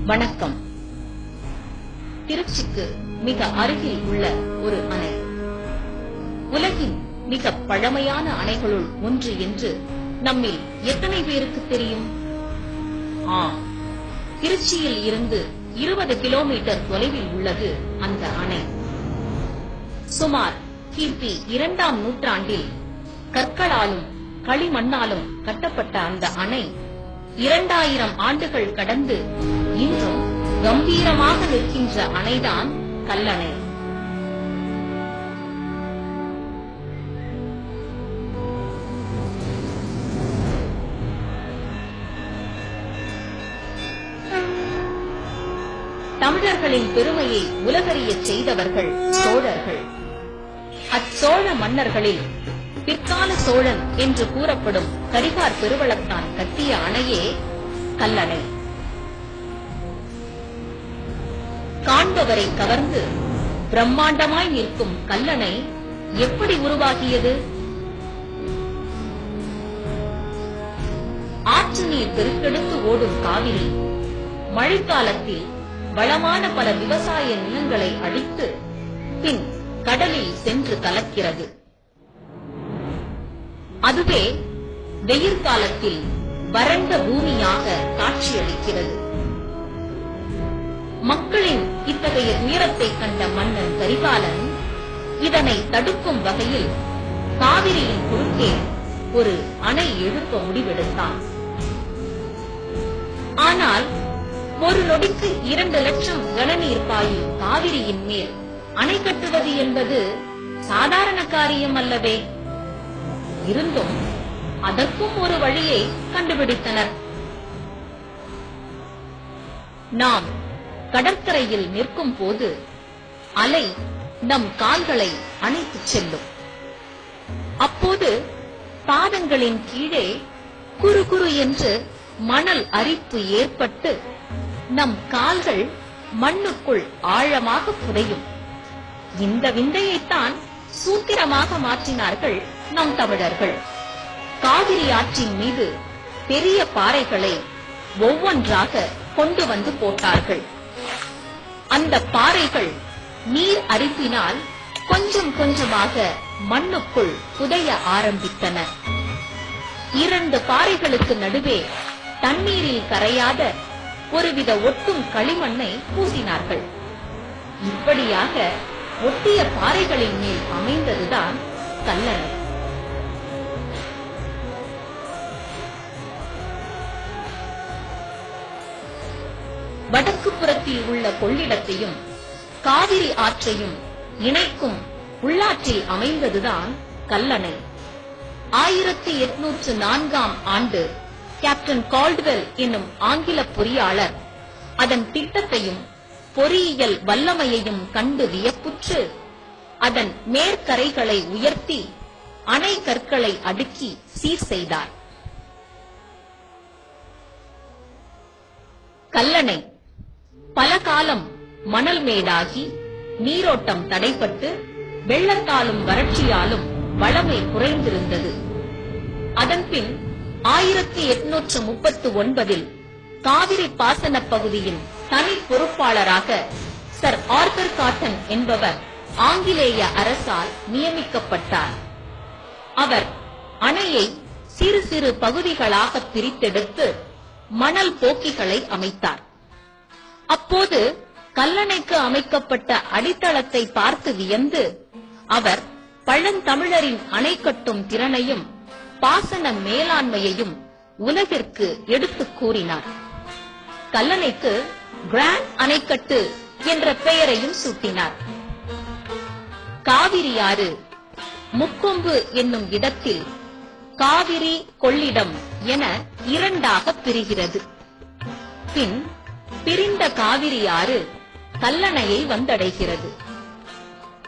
வணக்கம். திருச்சிக்கு மிக அருகில் உள்ள ஒரு அணை. உலகின் மிக பழமையான அணைகளுள் ஒன்று என்று நம்மில் எத்தனை பேருக்கு தெரியும்? திருச்சியில் இருந்து 20 கிலோமீட்டர் தொலைவில் உள்ளது அந்த அணை. சுமார் கிபி 2ஆம் நூற்றாண்டில் கற்களாலும் களிமண்ணாலும் கட்டப்பட்ட அந்த அணை 2000 ஆண்டுகள் கடந்து இன்றும் கம்பீரமாக நிற்கின்ற அணைதான் கல்லணை. தமிழர்களின் பெருமையை உலகறியச் செய்தவர்கள் சோழர்கள். அச்சோழ மன்னர்களில் பிற்கால சோழன் என்று கூறப்படும் கரிகார் பெருவளத்தான் கட்டிய அணையே கல்லணை. காண்பவரை கவர்ந்து பிரம்மாண்டமாய் நிற்கும் கல்லணை எப்படி உருவாகியது? ஆற்று நீர் பெருக்கெடுத்து ஓடும் காவிரி மழைக்காலத்தில் வளமான பல விவசாய நிலங்களை அழித்து பின் கடலில் சென்று கலக்கிறது. அதுவே வெயிற்காலத்தில் வறண்ட பூமியாக காட்சியளிக்கிறது. மக்களின் இத்தகைய துயரத்தை கண்ட மன்னன் கரிகாலன் இதனை தடுக்கும் வகையில் காவிரியின் குறுக்கே ஒரு அணை எழுப்ப முடிவெடுத்தான். ஆனால் ஒரு நொடிக்கு 2 லட்சம் கனநீர் பாயும் காவிரியின் மேல் அணை கட்டுவது என்பது சாதாரண காரியம் அல்லவே. இருந்தும் அதற்கும் ஒரு வழியை கண்டுபிடித்தனர். நாம் கடற்கரையில் நிற்கும் போது அலை நம் கால்களை அணைத்துச் செல்லும். அப்போது பாதங்களின் கீழே குறு குறு என்று மணல் அரிப்பு ஏற்பட்டு நம் கால்கள் மண்ணுக்குள் ஆழமாக புதையும். இந்த விந்தையைத்தான் சூத்திரமாக மாற்றினார்கள் நம் தமிழர்கள். காவிரி ஆற்றின் மீது பெரிய பாறைகளை ஒவ்வொன்றாக கொண்டு வந்து போட்டார்கள். அந்த பாறைகள் நீர் அரிப்பினால் கொஞ்சம் கொஞ்சமாக மண்ணுக்குள் புதைய ஆரம்பித்தன. 2 பாறைகளுக்கு நடுவே தண்ணீரில் கரையாத ஒருவித ஒட்டும் களிமண்ணை பூசினார்கள். இப்படியாக ஒட்டிய பாறைகளின் மேல் அமைந்ததுதான் கல்லணை. வடக்கு புறத்தில் உள்ள கொள்ளிடத்தையும் காவிரி ஆற்றையும் இணைக்கும் உள்ளாற்றில் அமைந்ததுதான் கல்லணை. 1804ஆம் ஆண்டு கேப்டன் கால்ட்வெல் என்னும் ஆங்கில பொறியாளர் அதன் திட்டத்தையும் பொறியியல் வல்லமையையும் கண்டு வியப்புற்று அதன் மேற்கரைகளை உயர்த்தி அணை கற்களை அடுக்கி சீர் செய்தார். கல்லணை பல காலம் மணல் மேடாகி நீரோட்டம் தடைப்பட்டு வெள்ளத்தாலும் வறட்சியாலும் வளமை குறைந்திருந்தது. அதன்பின் 1839இல் காவிரி பாசன பகுதியின் தனி பொறுப்பாளராக சர் ஆர்தர் காட்டன் என்பவர் ஆங்கிலேய அரசால் நியமிக்கப்பட்டார். அவர் அணையை சிறு சிறு பகுதிகளாக பிரித்தெடுத்து மணல் போக்கிகளை அமைத்தார். அப்போது கல்லணைக்கு அமைக்கப்பட்ட அடித்தளத்தை பார்த்து வியந்து அவர் பழந்தமிழரின் அணை கட்டும் திறனையும் பாசன மேலாண்மையையும் உலகிற்கு எடுத்துக் கூறினார். கல்லணைக்கு கிராண்ட் அணைக்கட்டு என்ற பெயரையும் சூட்டினார். காவிரி ஆறு முக்கொம்பு என்னும் இடத்தில் காவிரி கொள்ளிடம் என 2ஆக பிரிகிறது. பின் பிரிந்த காவிரி ஆறு கல்லணையை வந்தடைகிறது.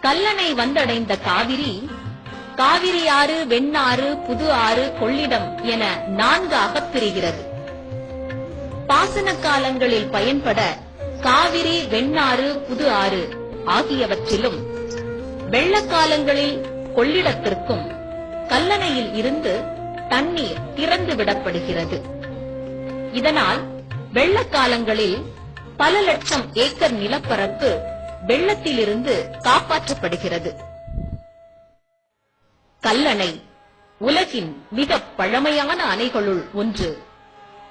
கல்லணை வந்தடைந்த காவிரி காவிரி ஆறு, வெண்ணாறு, புது ஆறு, கொள்ளிடம் என 4ஆக பிரிகிறது. பாசன காலங்களில் பயன்பட காவிரி, வெண்ணாறு, புது ஆறு ஆகியவற்றிலும் வெள்ளக்காலங்களில் கொள்ளிடத்திற்கும் கல்லணையில் இருந்து தண்ணீர் திறந்து விடப்படுகிறது. இதனால் வெள்ளக்காலங்களில் பல லட்சம் ஏக்கர் நிலப்பரப்பு வெள்ளத்திலிருந்து காப்பாற்றப்படுகிறது. கல்லணை உலகின் மிக பழமையான அணைகளுள் ஒன்று.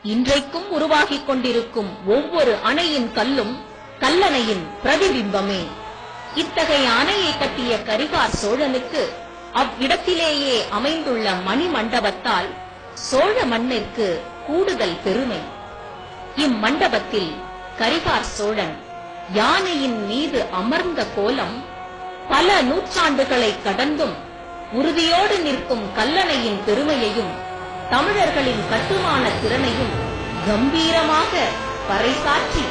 இன்றைக்கும் உருவாகிக் கொண்டிருக்கும் ஒவ்வொரு அணையின் கல்லும் கல்லணையின் பிரதிபிம்பமே. இத்தகைய அணையை கட்டிய கரிகார் சோழனுக்கு அவ்விடத்திலேயே அமைந்துள்ள மணிமண்டபத்தால் சோழ மண்ணிற்கு கூடுதல் பெருமை. இம்மண்டபத்தில் கரிகார் சோழன் யானையின் மீது அமர்ந்த கோலம் பல நூற்றாண்டுகளை கடந்தும் உறுதியோடு நிற்கும் கல்லணையின் பெருமையையும் தமிழர்களின் கட்டுமான திறனையும் கம்பீரமாக பறைசாற்றி